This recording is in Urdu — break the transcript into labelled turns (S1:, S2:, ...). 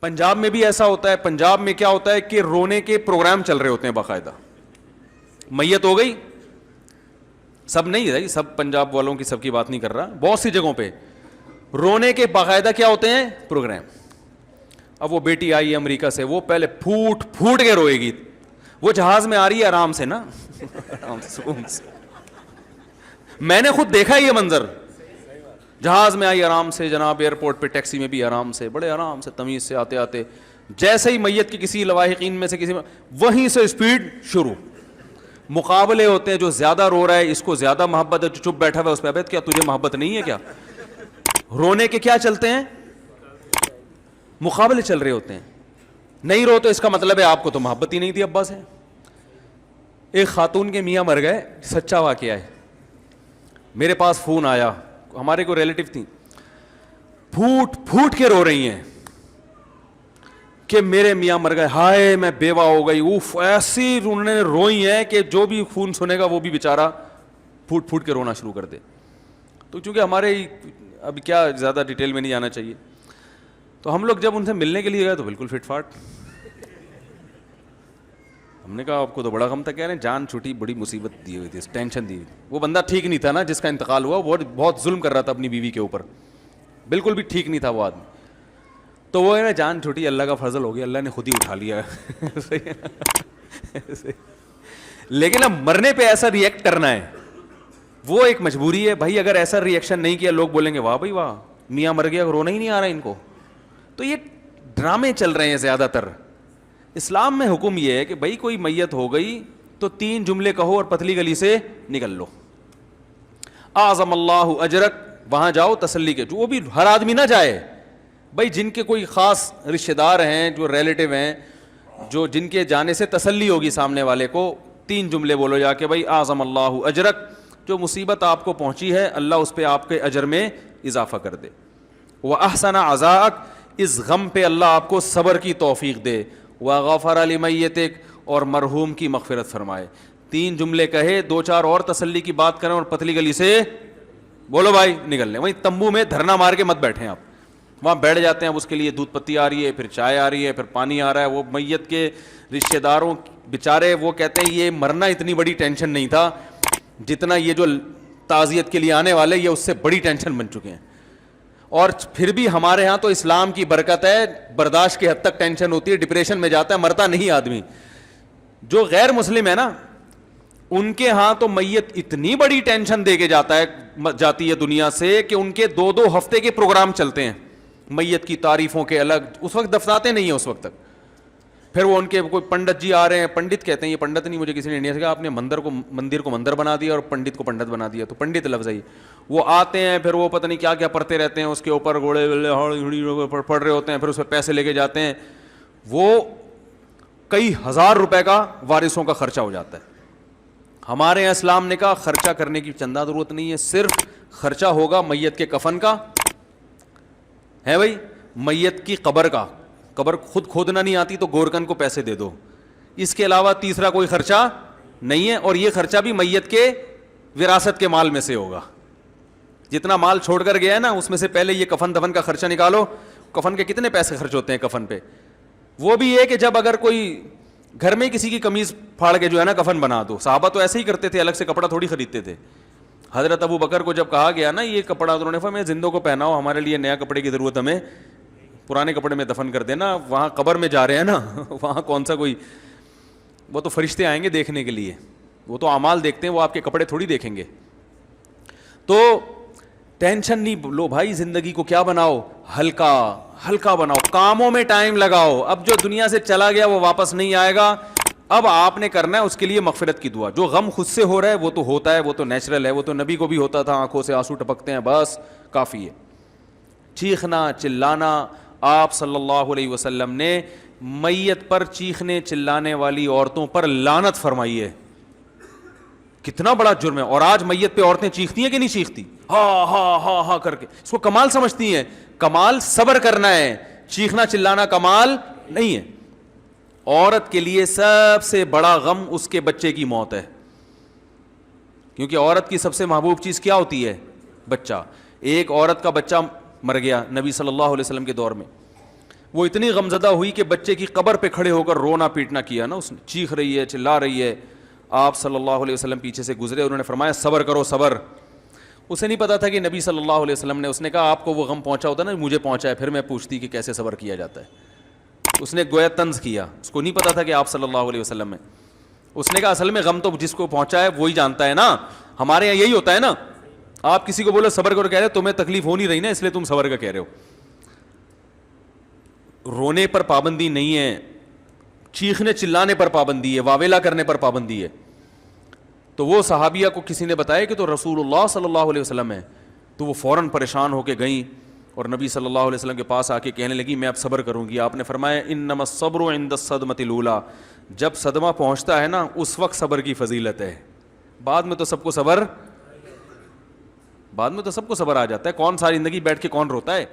S1: پنجاب میں بھی ایسا ہوتا ہے. پنجاب میں کیا ہوتا ہے کہ رونے کے پروگرام چل رہے ہوتے ہیں باقاعدہ. میت ہو گئی, سب نہیں ہے, سب پنجاب والوں کی سب کی بات نہیں کر رہا, بہت سی جگہوں پہ رونے کے باقاعدہ کیا ہوتے ہیں پروگرام. اب وہ بیٹی آئی امریکہ سے, وہ پہلے پھوٹ پھوٹ کے روئے گی. وہ جہاز میں آ رہی ہے آرام سے نا, آرام سے سکون سے. میں نے خود دیکھا یہ منظر, جہاز میں آئی آرام سے جناب, ایئرپورٹ پہ ٹیکسی میں بھی آرام سے, بڑے آرام سے تمیز سے آتے آتے, جیسے ہی میت کی کسی لواحقین میں سے کسی میں, وہیں سے اسپیڈ شروع. مقابلے ہوتے ہیں, جو زیادہ رو رہا ہے اس کو زیادہ محبت ہے, جو چپ بیٹھا ہوا ہے اس پہ ابد کیا تجھے محبت نہیں ہے کیا. رونے کے کیا چلتے ہیں مقابلے چل رہے ہوتے ہیں. نہیں رو تو اس کا مطلب ہے آپ کو تو محبت ہی نہیں تھی ابا سے. ایک خاتون کے میاں مر گئے, سچا واقعہ ہے, میرے پاس فون آیا, ہمارے کوئی ریلیٹو تھی, پھوٹ پھوٹ کے رو رہی ہیں کہ میرے میاں مر گئے, ہائے میں بیوہ ہو گئی. اوف, ایسی انہوں نے روئی ہیں کہ جو بھی فون سنے گا وہ بھی بیچارہ پھوٹ پھوٹ کے رونا شروع کر دے. تو چونکہ ہمارے اب کیا زیادہ ڈیٹیل میں نہیں جانا چاہیے, تو ہم لوگ جب ان سے ملنے کے لیے گئے تو بالکل فٹ فاٹ. ہم نے کہا آپ کو تو بڑا غم تھا, کہہ رہے ہیں جان چھوٹی, بڑی مصیبت دی ہوئی تھی, ٹینشن دی ہوئی تھی. وہ بندہ ٹھیک نہیں تھا نا جس کا انتقال ہوا, وہ بہت ظلم کر رہا تھا اپنی بیوی کے اوپر, بالکل بھی ٹھیک نہیں تھا وہ آدمی. تو وہ ہے نا جان چھوٹی, اللہ کا فضل ہو گیا, اللہ نے خود ہی اٹھا لیا. لیکن اب مرنے پہ ایسا ریئیکٹ کرنا ہے وہ ایک مجبوری ہے بھائی. اگر ایسا ریئیکشن نہیں کیا لوگ بولیں گے واہ بھائی واہ, میاں مر گیا, رونا ہی نہیں آ رہا ان کو. تو یہ ڈرامے چل رہے ہیں زیادہ تر. اسلام میں حکم یہ ہے کہ بھائی کوئی میت ہو گئی تو 3 جملے کہو اور پتلی گلی سے نکل لو. اعظم اللہ اجرک, وہاں جاؤ تسلی کے, وہ بھی ہر آدمی نہ جائے بھائی, جن کے کوئی خاص رشتہ دار ہیں, جو ریلیٹو ہیں, جو جن کے جانے سے تسلی ہوگی سامنے والے کو, 3 جملے بولو جا کے بھائی اعظم اللہ اجرک, جو مصیبت آپ کو پہنچی ہے اللہ اس پہ آپ کے اجر میں اضافہ کر دے. واحسن عزاءک, اس غم پہ اللہ آپ کو صبر کی توفیق دے. وغفر لمیتک, اور مرحوم کی مغفرت فرمائے. 3 جملے کہے, 2-4 اور تسلی کی بات کریں اور پتلی گلی سے بولو بھائی نکل لیں. وہیں تمبو میں دھرنا مار کے مت بیٹھیں آپ, وہاں بیٹھ جاتے ہیں. اب اس کے لیے دودھ پتی آ رہی ہے, پھر چائے آ رہی ہے, پھر پانی آ رہا ہے. وہ میت کے رشتہ داروں بیچارے وہ کہتے ہیں یہ مرنا اتنی بڑی ٹینشن نہیں تھا جتنا یہ جو تعزیت کے لیے آنے والے یہ اس سے بڑی ٹینشن بن چکے ہیں. اور پھر بھی ہمارے ہاں تو اسلام کی برکت ہے, برداشت کی حد تک ٹینشن ہوتی ہے, ڈپریشن میں جاتا ہے, مرتا نہیں آدمی. جو غیر مسلم ہے نا ان کے ہاں تو میت اتنی بڑی ٹینشن دے کے جاتی ہے دنیا سے کہ ان کے 2-2 ہفتے کے پروگرام چلتے ہیں میت کی تعریفوں کے الگ. اس وقت دفناتے نہیں ہیں اس وقت تک. پھر وہ ان کے کوئی پنڈت جی آ رہے ہیں, پنڈت کہتے ہیں, یہ پنڈت نہیں, مجھے کسی نے انڈیا سے کہا آپ نے مندر کو مندر بنا دیا اور پنڈت کو پنڈت بنا دیا, تو پنڈت لفظ ہے. وہ آتے ہیں, پھر وہ پتہ نہیں کیا کیا پڑھتے رہتے ہیں, اس کے اوپر گھوڑے پڑھ رہے ہوتے ہیں, پھر اس پہ پیسے لے کے جاتے ہیں. وہ کئی ہزار روپے کا وارثوں کا خرچہ ہو جاتا ہے. ہمارے یہاں اسلام نے کہا خرچہ کرنے کی چندہ ضرورت نہیں ہے, صرف خرچہ ہوگا میت کے کفن کا ہے بھائی, میت کی قبر کا. قبر خود کھودنا نہیں آتی تو گورکن کو پیسے دے دو, اس کے علاوہ تیسرا کوئی خرچہ نہیں ہے. اور یہ خرچہ بھی میت کے وراثت کے مال میں سے ہوگا. جتنا مال چھوڑ کر گیا ہے نا اس میں سے پہلے یہ کفن دفن کا خرچہ نکالو. کفن کے کتنے پیسے خرچ ہوتے ہیں کفن پہ, وہ بھی یہ کہ جب اگر کوئی گھر میں کسی کی قمیض پھاڑ کے جو ہے نا کفن بنا دو. صحابہ تو ایسے ہی کرتے تھے, الگ سے کپڑا تھوڑی خریدتے تھے. حضرت ابو بکر کو جب کہا گیا نا یہ کپڑا, انہوں نے فرمایا زندوں کو پہناؤ, ہمارے لیے نیا کپڑے کی ضرورت, ہمیں پرانے کپڑے میں دفن کر دینا. وہاں قبر میں جا رہے ہیں نا, وہاں کون سا کوئی, وہ تو فرشتے آئیں گے دیکھنے کے لیے, وہ تو اعمال دیکھتے ہیں, وہ آپ کے کپڑے تھوڑی دیکھیں گے. تو ٹینشن نہیں لو بھائی, زندگی کو کیا بناؤ, ہلکا ہلکا بناؤ, کاموں میں ٹائم لگاؤ. اب جو دنیا سے چلا گیا وہ واپس نہیں آئے گا, اب آپ نے کرنا ہے اس کے لیے مغفرت کی دعا. جو غم خود سے ہو رہا ہے وہ تو ہوتا ہے, وہ تو نیچرل ہے, وہ تو نبی کو بھی ہوتا تھا, آنکھوں سے آنسو ٹپکتے ہیں, بس کافی ہے. چیخنا چلانا, آپ صلی اللہ علیہ وسلم نے میت پر چیخنے چلانے والی عورتوں پر لعنت فرمائی ہے. کتنا بڑا جرم ہے. اور آج میت پہ عورتیں چیختی ہیں کہ نہیں چیختی, ہاں ہاں ہاں ہاں کر کے, اس کو کمال سمجھتی ہیں. کمال صبر کرنا ہے, چیخنا چلانا کمال نہیں ہے. عورت کے لیے سب سے بڑا غم اس کے بچے کی موت ہے, کیونکہ عورت کی سب سے محبوب چیز کیا ہوتی ہے, بچہ. ایک عورت کا بچہ مر گیا نبی صلی اللہ علیہ وسلم کے دور میں, وہ اتنی غمزدہ ہوئی کہ بچے کی قبر پہ کھڑے ہو کر رونا پیٹنا کیا نا اس نے, چیخ رہی ہے, چلا رہی ہے. آپ صلی اللہ علیہ وسلم پیچھے سے گزرے, انہوں نے فرمایا صبر کرو صبر. اسے نہیں پتا تھا کہ نبی صلی اللہ علیہ وسلم نے, اس نے کہا آپ کو وہ غم پہنچا ہوتا نا, مجھے پہنچا ہے, پھر میں پوچھتی کہ کیسے صبر کیا جاتا ہے. اس نے گویا طنز کیا, اس کو نہیں پتا تھا کہ آپ صلی اللہ علیہ وسلم میں. اس نے کہا اصل میں غم تو جس کو پہنچا ہے وہی جانتا ہے نا, ہمارے یہاں یہی ہوتا ہے نا, آپ کسی کو بولو صبر کرو, کہہ رہے تمہیں تکلیف ہو نہیں رہی نا اس لیے تم صبر کا کہہ رہے ہو. رونے پر پابندی نہیں ہے, چیخنے چلانے پر پابندی ہے, واویلا کرنے پر پابندی ہے. تو وہ صحابیہ کو کسی نے بتایا کہ تو رسول اللہ صلی اللہ علیہ وسلم ہے, تو وہ فوراً پریشان ہو کے گئیں اور نبی صلی اللہ علیہ وسلم کے پاس آ کے کہنے لگی میں اب صبر کروں گی. آپ نے فرمایا انما الصبر عند الصدمۃ الاولى, جب صدمہ پہنچتا ہے نا اس وقت صبر کی فضیلت ہے, بعد میں تو سب کو صبر آ جاتا ہے. کون ساری زندگی بیٹھ کے کون روتا ہے؟